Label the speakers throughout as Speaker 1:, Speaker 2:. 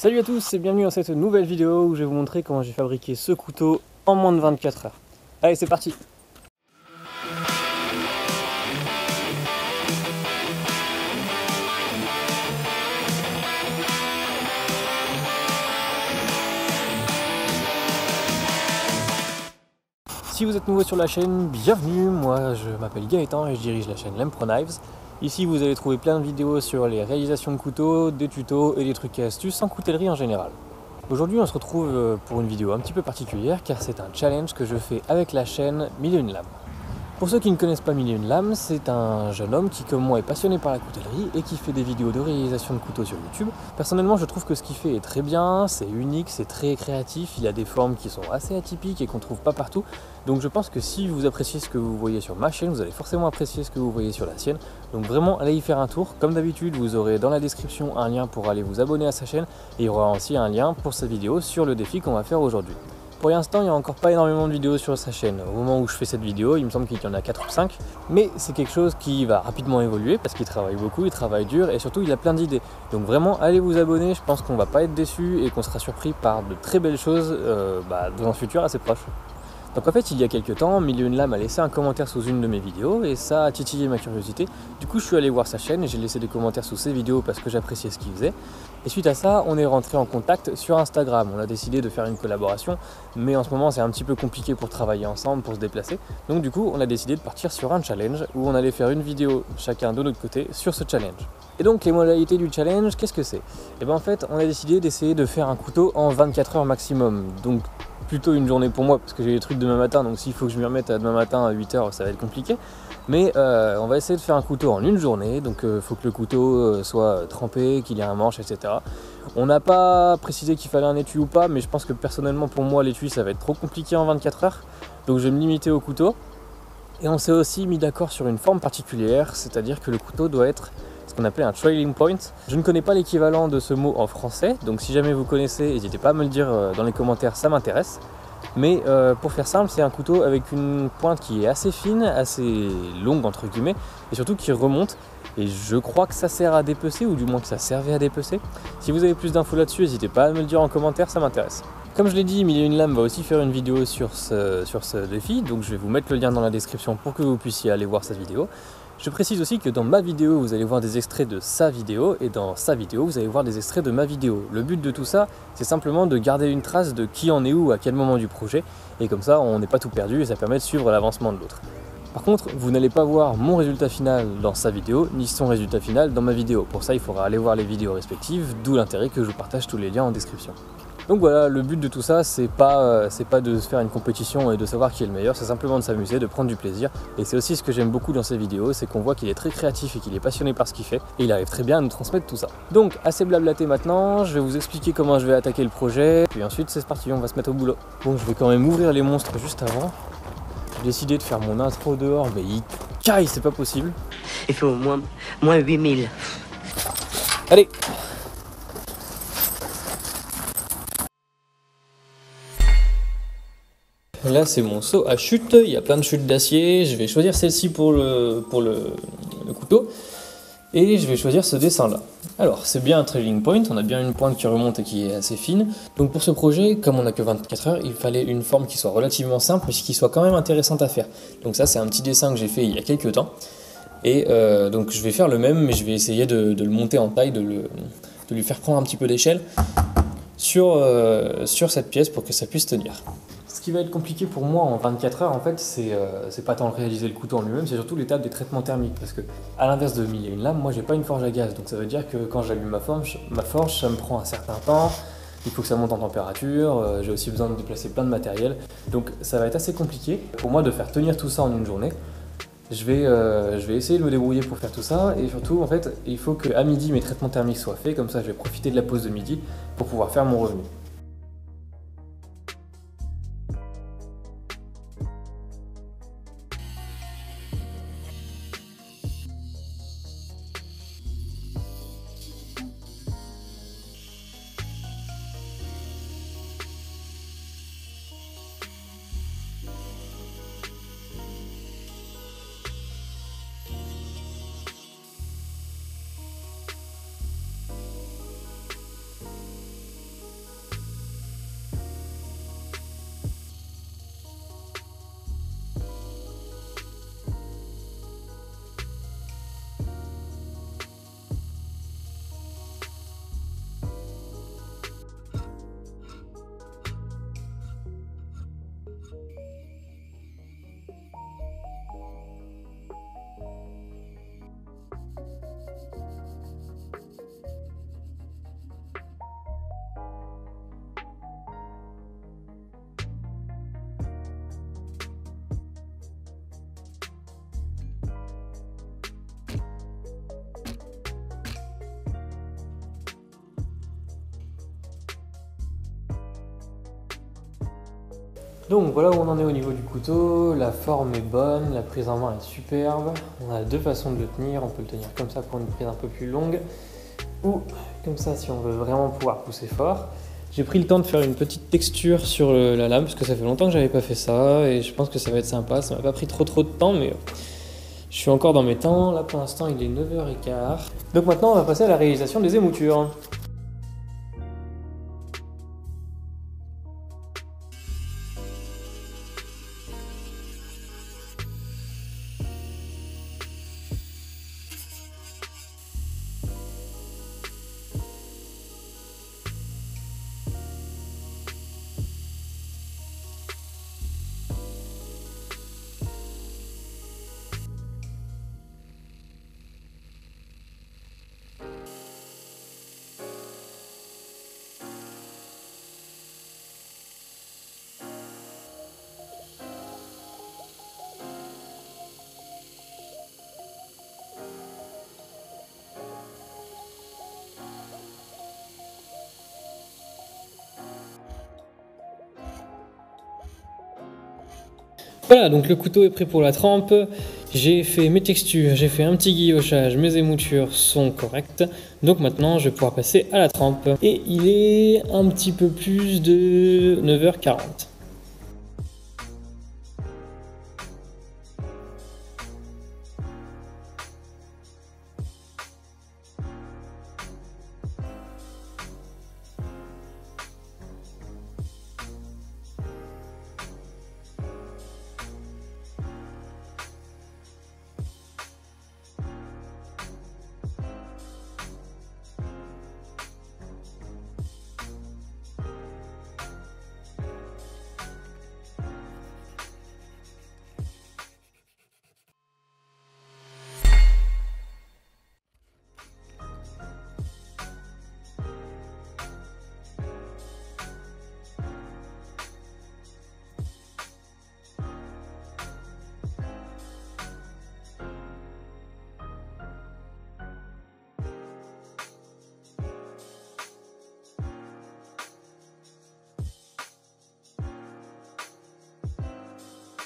Speaker 1: Salut à tous et bienvenue dans cette nouvelle vidéo où je vais vous montrer comment j'ai fabriqué ce couteau en moins de 24 heures. Allez, c'est parti! Si vous êtes nouveau sur la chaîne, bienvenue, moi je m'appelle Gaëtan et je dirige la chaîne Lempro Knives. Ici vous allez trouver plein de vidéos sur les réalisations de couteaux, des tutos et des trucs et astuces en coutellerie en général. Aujourd'hui on se retrouve pour une vidéo un petit peu particulière car c'est un challenge que je fais avec la chaîne Mille et une lames. Pour ceux qui ne connaissent pas Mille et une lames, c'est un jeune homme qui comme moi est passionné par la coutellerie et qui fait des vidéos de réalisation de couteaux sur YouTube. Personnellement je trouve que ce qu'il fait est très bien, c'est unique, c'est très créatif, il a des formes qui sont assez atypiques et qu'on ne trouve pas partout. Donc je pense que si vous appréciez ce que vous voyez sur ma chaîne, vous allez forcément apprécier ce que vous voyez sur la sienne. Donc vraiment allez y faire un tour. Comme d'habitude vous aurez dans la description un lien pour aller vous abonner à sa chaîne et il y aura aussi un lien pour sa vidéo sur le défi qu'on va faire aujourd'hui. Pour l'instant, il n'y a encore pas énormément de vidéos sur sa chaîne. Au moment où je fais cette vidéo, il me semble qu'il y en a 4 ou 5. Mais c'est quelque chose qui va rapidement évoluer parce qu'il travaille beaucoup, il travaille dur et surtout il a plein d'idées. Donc vraiment, allez vous abonner, je pense qu'on va pas être déçus et qu'on sera surpris par de très belles choses dans un futur assez proche. Donc en fait, il y a quelques temps, Mille et une lames a laissé un commentaire sous une de mes vidéos et ça a titillé ma curiosité. Du coup, je suis allé voir sa chaîne et j'ai laissé des commentaires sous ses vidéos parce que j'appréciais ce qu'il faisait. Et suite à ça, on est rentré en contact sur Instagram. On a décidé de faire une collaboration, mais en ce moment, c'est un petit peu compliqué pour travailler ensemble, pour se déplacer. Donc du coup, on a décidé de partir sur un challenge où on allait faire une vidéo chacun de notre côté sur ce challenge. Et donc les modalités du challenge, qu'est-ce que c'est? Et bien en fait, on a décidé d'essayer de faire un couteau en 24 heures maximum. Donc plutôt une journée pour moi parce que j'ai des trucs demain matin, donc s'il faut que je m'y remette à demain matin à 8h, ça va être compliqué. Mais on va essayer de faire un couteau en une journée, donc il faut que le couteau soit trempé, qu'il y ait un manche, etc. On n'a pas précisé qu'il fallait un étui ou pas, mais je pense que personnellement pour moi l'étui ça va être trop compliqué en 24 heures, donc je vais me limiter au couteau. Et on s'est aussi mis d'accord sur une forme particulière, c'est-à-dire que le couteau doit être ce qu'on appelle un trailing point. Je ne connais pas l'équivalent de ce mot en français, donc si jamais vous connaissez, n'hésitez pas à me le dire dans les commentaires, ça m'intéresse. Mais pour faire simple, c'est un couteau avec une pointe qui est assez fine, assez longue entre guillemets, et surtout qui remonte. Et je crois que ça sert à dépecer, ou du moins que ça servait à dépecer. Si vous avez plus d'infos là-dessus, n'hésitez pas à me le dire en commentaire, ça m'intéresse. Comme je l'ai dit, Mille et une lames va aussi faire une vidéo sur ce défi, donc je vais vous mettre le lien dans la description pour que vous puissiez aller voir cette vidéo. Je précise aussi que dans ma vidéo, vous allez voir des extraits de sa vidéo, et dans sa vidéo, vous allez voir des extraits de ma vidéo. Le but de tout ça, c'est simplement de garder une trace de qui en est où à quel moment du projet, et comme ça, on n'est pas tout perdu et ça permet de suivre l'avancement de l'autre. Par contre, vous n'allez pas voir mon résultat final dans sa vidéo, ni son résultat final dans ma vidéo. Pour ça, il faudra aller voir les vidéos respectives, d'où l'intérêt que je vous partage tous les liens en description. Donc voilà, le but de tout ça, c'est pas de se faire une compétition et de savoir qui est le meilleur, c'est simplement de s'amuser, de prendre du plaisir. Et c'est aussi ce que j'aime beaucoup dans ses vidéos, c'est qu'on voit qu'il est très créatif et qu'il est passionné par ce qu'il fait. Et il arrive très bien à nous transmettre tout ça. Donc, assez blablaté maintenant, je vais vous expliquer comment je vais attaquer le projet. Puis ensuite, c'est parti, on va se mettre au boulot. Bon, je vais quand même ouvrir les monstres juste avant. J'ai décidé de faire mon intro dehors, mais il caille, c'est pas possible.
Speaker 2: Il fait au moins 8000.
Speaker 1: Allez! Là c'est mon seau à chute, il y a plein de chutes d'acier, je vais choisir celle-ci pour le couteau et je vais choisir ce dessin là. Alors c'est bien un trailing point, on a bien une pointe qui remonte et qui est assez fine. Donc pour ce projet, comme on n'a que 24 heures, il fallait une forme qui soit relativement simple mais qui soit quand même intéressante à faire. Donc ça c'est un petit dessin que j'ai fait il y a quelques temps. Et donc je vais faire le même mais je vais essayer de le monter en taille, de lui faire prendre un petit peu d'échelle sur cette pièce pour que ça puisse tenir. Ce qui va être compliqué pour moi en 24 heures, en fait, c'est pas tant de réaliser le couteau en lui-même, c'est surtout l'étape des traitements thermiques. Parce que, à l'inverse de Mille et une lames, moi j'ai pas une forge à gaz. Donc ça veut dire que quand j'allume ma forge, ça me prend un certain temps. Il faut que ça monte en température. J'ai aussi besoin de déplacer plein de matériel. Donc ça va être assez compliqué pour moi de faire tenir tout ça en une journée. Je vais essayer de me débrouiller pour faire tout ça. Et surtout, en fait, il faut qu'à midi mes traitements thermiques soient faits. Comme ça, je vais profiter de la pause de midi pour pouvoir faire mon revenu. Donc voilà où on en est au niveau du couteau, la forme est bonne, la prise en main est superbe. On a deux façons de le tenir, on peut le tenir comme ça pour une prise un peu plus longue, ou comme ça si on veut vraiment pouvoir pousser fort. J'ai pris le temps de faire une petite texture sur la lame, parce que ça fait longtemps que j'avais pas fait ça, et je pense que ça va être sympa. Ça m'a pas pris trop de temps, mais je suis encore dans mes temps. Là pour l'instant il est 9h15. Donc maintenant on va passer à la réalisation des émoutures. Voilà, donc le couteau est prêt pour la trempe. J'ai fait mes textures, j'ai fait un petit guillochage, mes émoutures sont correctes. Donc maintenant, je vais pouvoir passer à la trempe. Et il est un petit peu plus de 9h40.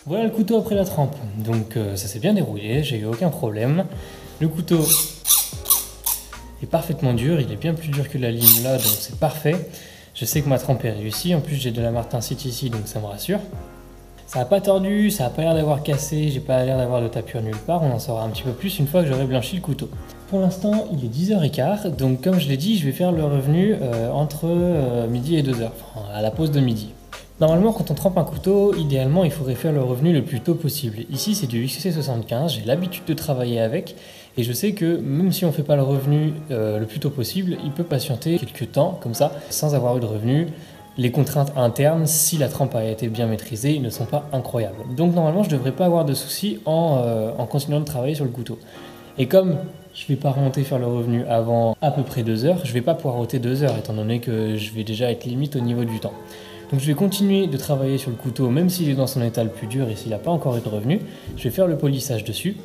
Speaker 1: Voilà le couteau après la trempe. Donc ça s'est bien déroulé, j'ai eu aucun problème. Le couteau est parfaitement dur, il est bien plus dur que la lime là, donc c'est parfait. Je sais que ma trempe est réussie, en plus j'ai de la martensite ici, donc ça me rassure. Ça n'a pas tordu, ça n'a pas l'air d'avoir cassé, j'ai pas l'air d'avoir de tapure nulle part, on en saura un petit peu plus une fois que j'aurai blanchi le couteau. Pour l'instant, il est 10h15, donc comme je l'ai dit, je vais faire le revenu entre midi et 2h, enfin, à la pause de midi. Normalement, quand on trempe un couteau, idéalement, il faudrait faire le revenu le plus tôt possible. Ici, c'est du XC75, j'ai l'habitude de travailler avec, et je sais que même si on ne fait pas le revenu le plus tôt possible, il peut patienter quelques temps, comme ça, sans avoir eu de revenu. Les contraintes internes, si la trempe a été bien maîtrisée, ne sont pas incroyables. Donc normalement, je ne devrais pas avoir de soucis en continuant de travailler sur le couteau. Et comme je ne vais pas remonter faire le revenu avant à peu près 2 heures, je ne vais pas pouvoir ôter 2 heures, étant donné que je vais déjà être limite au niveau du temps. Donc je vais continuer de travailler sur le couteau, même s'il est dans son état le plus dur et s'il n'a pas encore eu de revenu. Je vais faire le polissage dessus.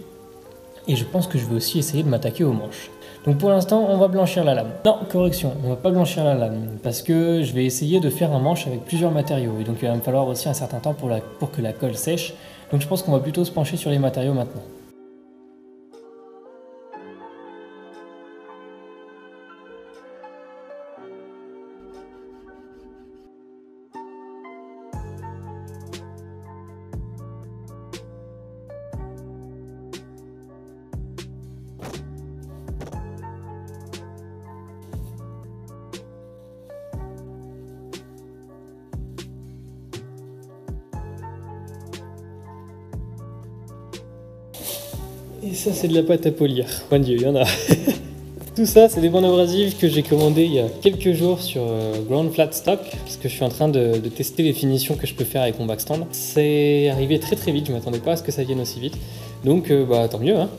Speaker 1: Et je pense que je vais aussi essayer de m'attaquer aux manches. Donc pour l'instant, on va blanchir la lame. Non, correction, on va pas blanchir la lame, parce que je vais essayer de faire un manche avec plusieurs matériaux. Et donc il va me falloir aussi un certain temps pour que la colle sèche. Donc je pense qu'on va plutôt se pencher sur les matériaux maintenant. Et ça, c'est de la pâte à polir. Mon Dieu, il y en a. Tout ça, c'est des bandes abrasives que j'ai commandées il y a quelques jours sur Ground Flat Stock, parce que je suis en train de tester les finitions que je peux faire avec mon backstand. C'est arrivé très très vite, je m'attendais pas à ce que ça vienne aussi vite. Donc, bah tant mieux, hein.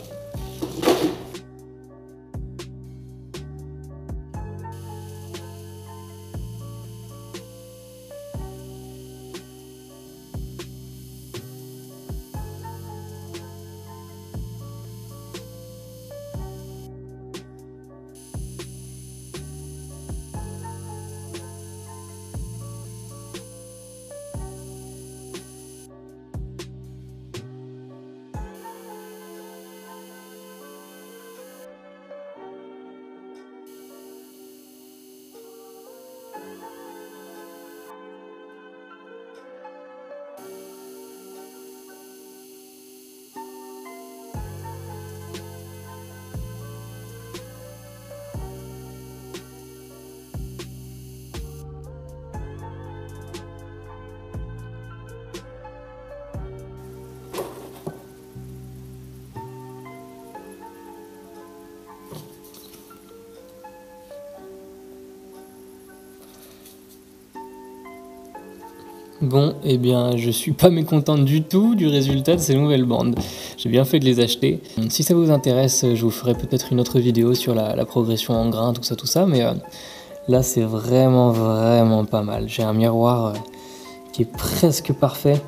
Speaker 1: Bon, eh bien, je suis pas mécontent du tout du résultat de ces nouvelles bandes. J'ai bien fait de les acheter. Si ça vous intéresse, je vous ferai peut-être une autre vidéo sur la progression en grains, tout ça, mais là, c'est vraiment pas mal. J'ai un miroir qui est presque parfait.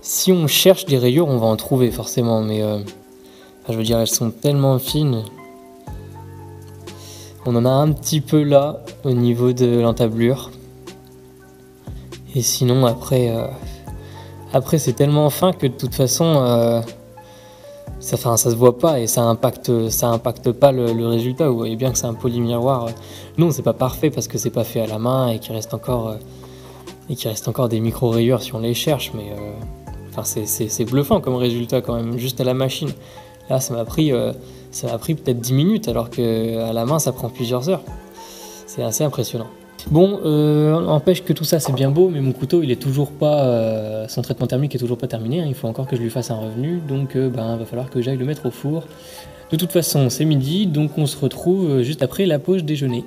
Speaker 1: Si on cherche des rayures, on va en trouver forcément, mais je veux dire, elles sont tellement fines. On en a un petit peu là, au niveau de l'entablure. Et sinon, après c'est tellement fin que de toute façon, ça se voit pas et ça impacte pas le résultat. Vous voyez bien que c'est un polymiroir. Non, c'est pas parfait parce que c'est pas fait à la main et qu'il reste encore des micro-rayures si on les cherche, mais c'est bluffant comme résultat quand même, juste à la machine. Là, ça m'a pris peut-être 10 minutes, alors qu'à la main, ça prend plusieurs heures. C'est assez impressionnant. Bon, n'empêche que tout ça, c'est bien beau, mais mon couteau, il est toujours pas... son traitement thermique est toujours pas terminé, hein. Il faut encore que je lui fasse un revenu, donc va falloir que j'aille le mettre au four. De toute façon, c'est midi, donc on se retrouve juste après la pause déjeuner.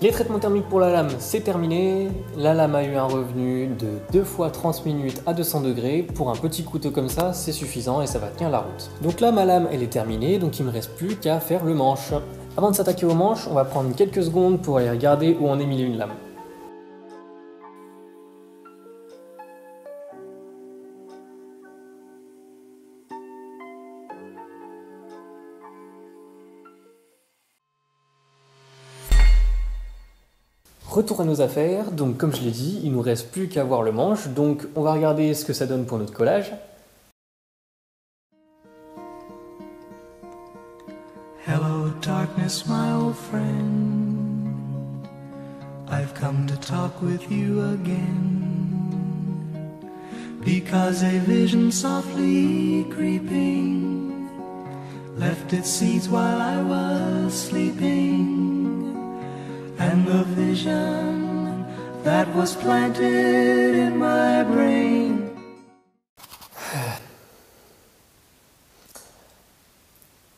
Speaker 1: Les traitements thermiques pour la lame, c'est terminé. La lame a eu un revenu de 2 fois 30 minutes à 200 degrés. Pour un petit couteau comme ça, c'est suffisant et ça va tenir la route. Donc là, ma lame, elle est terminée, donc il me reste plus qu'à faire le manche. Avant de s'attaquer au manche, on va prendre quelques secondes pour aller regarder où en est mis une lame. Retour à nos affaires, donc comme je l'ai dit, il nous reste plus qu'à voir le manche, donc on va regarder ce que ça donne pour notre collage.
Speaker 3: Hello darkness, my old friend, I've come to talk with you again, because a vision softly creeping left its seeds while I was sleeping, and the vision that was planted in my brain.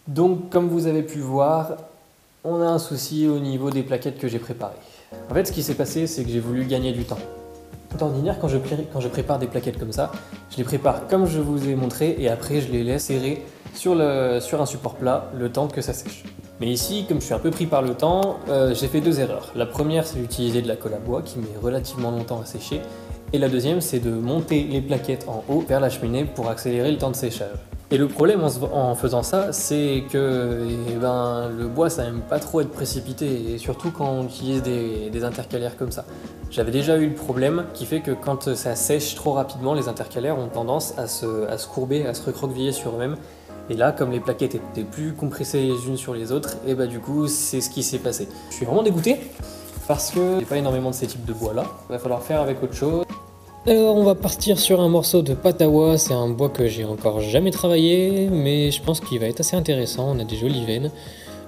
Speaker 1: Donc, comme vous avez pu voir, on a un souci au niveau des plaquettes que j'ai préparées. En fait, ce qui s'est passé, c'est que j'ai voulu gagner du temps. D'ordinaire, quand je prépare des plaquettes comme ça, je les prépare comme je vous ai montré et après je les laisse serrer sur un support plat le temps que ça sèche. Mais ici, comme je suis un peu pris par le temps, j'ai fait 2 erreurs. La première, c'est d'utiliser de la colle à bois qui met relativement longtemps à sécher. Et la deuxième, c'est de monter les plaquettes en haut vers la cheminée pour accélérer le temps de séchage. Et le problème en faisant ça, c'est que le bois, ça n'aime pas trop être précipité, et surtout quand on utilise des intercalaires comme ça. J'avais déjà eu le problème qui fait que quand ça sèche trop rapidement, les intercalaires ont tendance à se courber, à se recroqueviller sur eux-mêmes. Et là, comme les plaquettes étaient plus compressées les unes sur les autres, et du coup, c'est ce qui s'est passé. Je suis vraiment dégoûté parce que j'ai pas énormément de ces types de bois là. Il va falloir faire avec autre chose. Alors on va partir sur un morceau de patawa, c'est un bois que j'ai encore jamais travaillé, mais je pense qu'il va être assez intéressant, on a des jolies veines.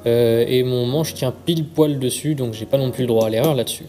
Speaker 1: Et mon manche tient pile poil dessus, donc j'ai pas non plus le droit à l'erreur là-dessus.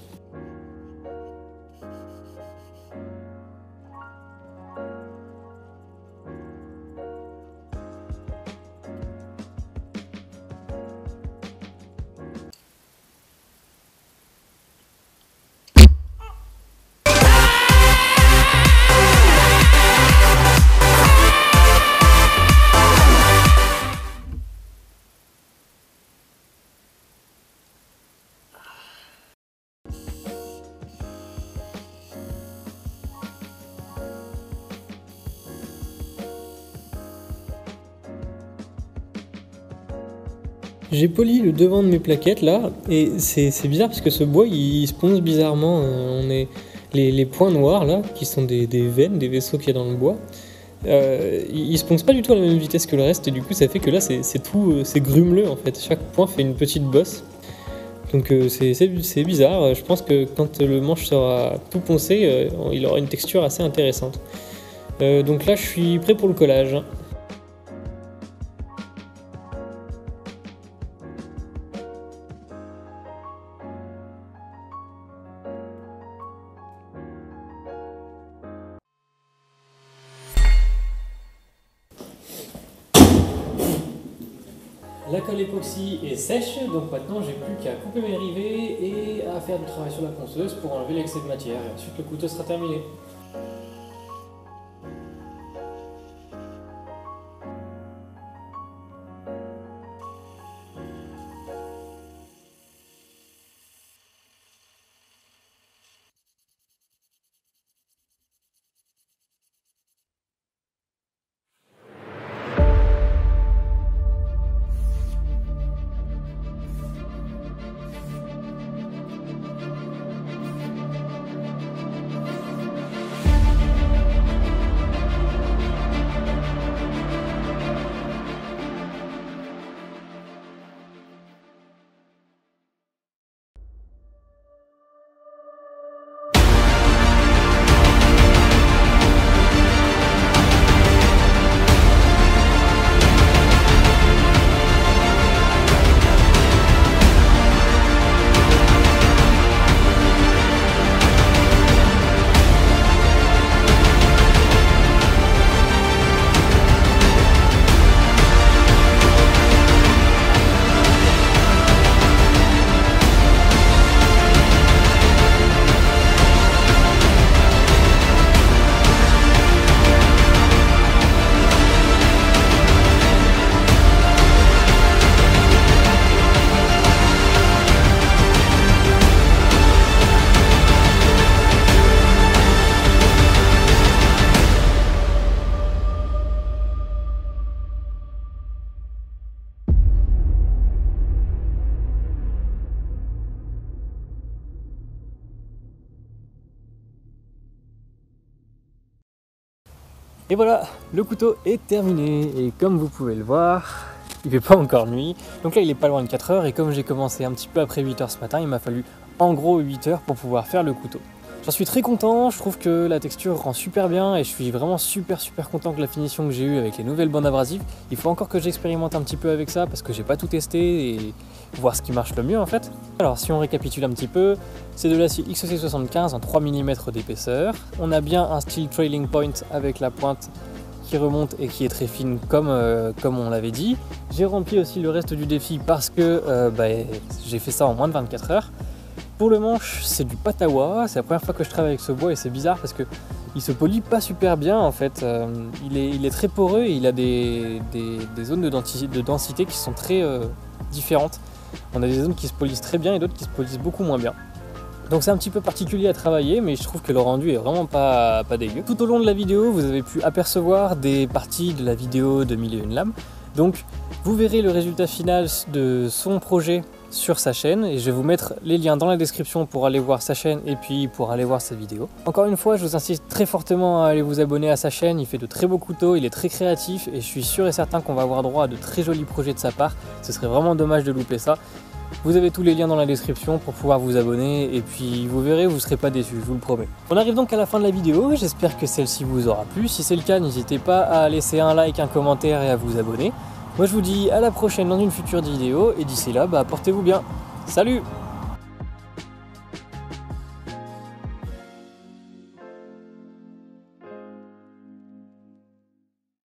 Speaker 1: J'ai poli le devant de mes plaquettes là, et c'est bizarre parce que ce bois il se ponce bizarrement. Les points noirs là, qui sont des veines, des vaisseaux qu'il y a dans le bois, ils se poncent pas du tout à la même vitesse que le reste, et du coup ça fait que là c'est grumeleux en fait. Chaque point fait une petite bosse. Donc c'est bizarre. Je pense que quand le manche sera tout poncé, il aura une texture assez intéressante. Donc là je suis prêt pour le collage. La colle époxy est sèche, donc maintenant j'ai plus qu'à couper mes rivets et à faire du travail sur la ponceuse pour enlever l'excès de matière et ensuite le couteau sera terminé. Et voilà, le couteau est terminé et comme vous pouvez le voir, il fait pas encore nuit. Donc là il est pas loin de 4 heures et comme j'ai commencé un petit peu après 8 heures ce matin, il m'a fallu en gros 8 heures pour pouvoir faire le couteau. J'en suis très content, je trouve que la texture rend super bien et je suis vraiment super content que la finition que j'ai eue avec les nouvelles bandes abrasives. Il faut encore que j'expérimente un petit peu avec ça parce que j'ai pas tout testé et voir ce qui marche le mieux en fait. Alors si on récapitule un petit peu, c'est de l'acier XC75 en 3 mm d'épaisseur. On a bien un steel trailing point avec la pointe qui remonte et qui est très fine comme on l'avait dit. J'ai rempli aussi le reste du défi parce que j'ai fait ça en moins de 24 heures. Pour le manche, c'est du Patawa, c'est la première fois que je travaille avec ce bois et c'est bizarre parce que il se polit pas super bien en fait. Il est très poreux et il a des zones de densité qui sont très différentes. On a des zones qui se polissent très bien et d'autres qui se polissent beaucoup moins bien. Donc c'est un petit peu particulier à travailler, mais je trouve que le rendu est vraiment pas dégueu. Tout au long de la vidéo, vous avez pu apercevoir des parties de la vidéo de 1001 lames. Donc vous verrez le résultat final de son projet sur sa chaîne et je vais vous mettre les liens dans la description pour aller voir sa chaîne et puis pour aller voir sa vidéo. Encore une fois, je vous incite très fortement à aller vous abonner à sa chaîne, il fait de très beaux couteaux, il est très créatif et je suis sûr et certain qu'on va avoir droit à de très jolis projets de sa part. Ce serait vraiment dommage de louper ça. Vous avez tous les liens dans la description pour pouvoir vous abonner et puis vous verrez, vous ne serez pas déçus, je vous le promets. On arrive donc à la fin de la vidéo, j'espère que celle-ci vous aura plu. Si c'est le cas, n'hésitez pas à laisser un like, un commentaire et à vous abonner. Moi je vous dis à la prochaine dans une future vidéo et d'ici là, portez-vous bien. Salut!